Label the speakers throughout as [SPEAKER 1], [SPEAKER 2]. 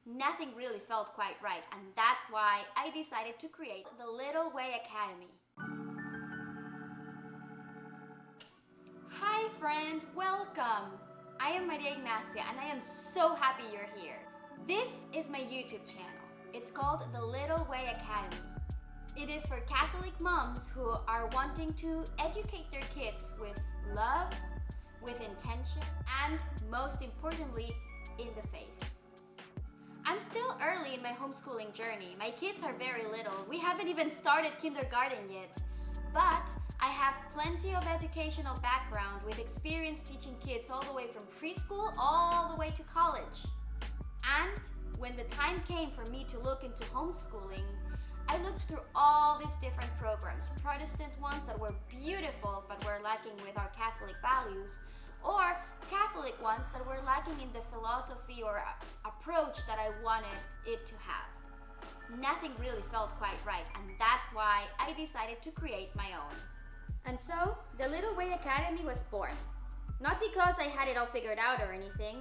[SPEAKER 1] nothing really felt quite right, and that's why I decided to create the Little Way Academy. Hi friend, welcome! I am Maria-Ignacia and I am so happy you're here. This is my YouTube channel. It's called the Little Way Academy. It is for Catholic moms who are wanting to educate their kids with love, with intention, and most importantly, in the faith. I'm still early in my homeschooling journey. My kids are very little. We haven't even started kindergarten yet. But I have plenty of educational background with experience teaching kids all the way from preschool all the way to college. And when the time came for me to look into homeschooling, I looked through all these different programs, Protestant ones that were beautiful but were lacking with our Catholic values, or Catholic ones that were lacking in the philosophy or approach that I wanted it to have. Nothing really felt quite right, and that's why I decided to create my own. And so, the Little Way Academy was born. Not because I had it all figured out or anything,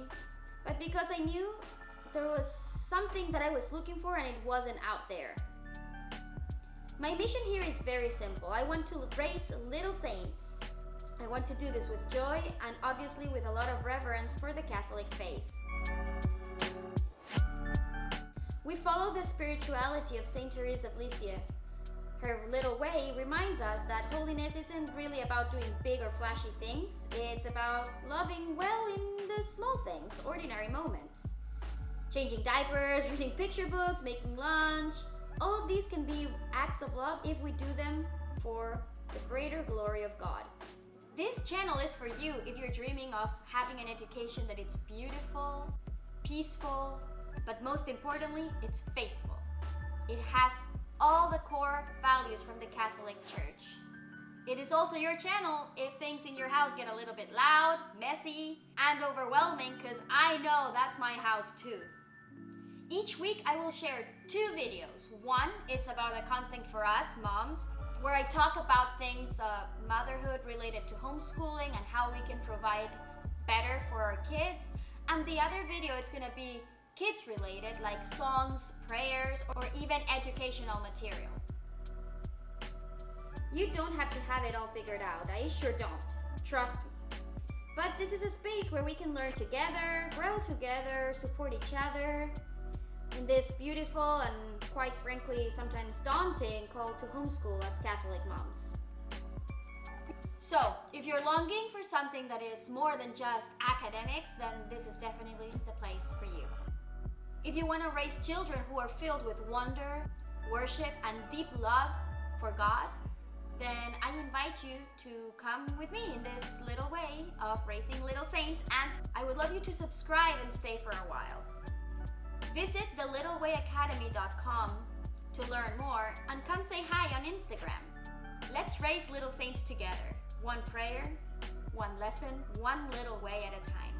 [SPEAKER 1] but because I knew there was something that I was looking for and it wasn't out there. My mission here is very simple. I want to raise little saints. I want to do this with joy and obviously with a lot of reverence for the Catholic faith. We follow the spirituality of Saint Teresa of Lisieux. Her little way reminds us that holiness isn't really about doing big or flashy things. It's about loving well in the small things, ordinary moments. Changing diapers, reading picture books, making lunch. All of these can be acts of love if we do them for the greater glory of God. This channel is for you if you're dreaming of having an education that is beautiful, peaceful, but most importantly, it's faithful. It has all the core values from the Catholic Church. It is also your channel if things in your house get a little bit loud, messy, and overwhelming, because I know that's my house too. Each week I will share 2 videos. One, it's about a content for us, moms, where I talk about things, motherhood related to homeschooling and how we can provide better for our kids. And the other video, it's gonna be kids related, like songs, prayers, or even educational material. You don't have to have it all figured out. I sure don't. Trust me. But this is a space where we can learn together, grow together, support each other in this beautiful and quite frankly sometimes daunting call to homeschool as Catholic moms. So, if you're longing for something that is more than just academics, then this is definitely the place for you. If you want to raise children who are filled with wonder, worship, and deep love for God, then I invite you to come with me in this little way of raising little saints, and I would love you to subscribe and stay for a while. Visit thelittlewayacademy.com to learn more and come say hi on Instagram. Let's raise little saints together. One prayer, one lesson, one little way at a time.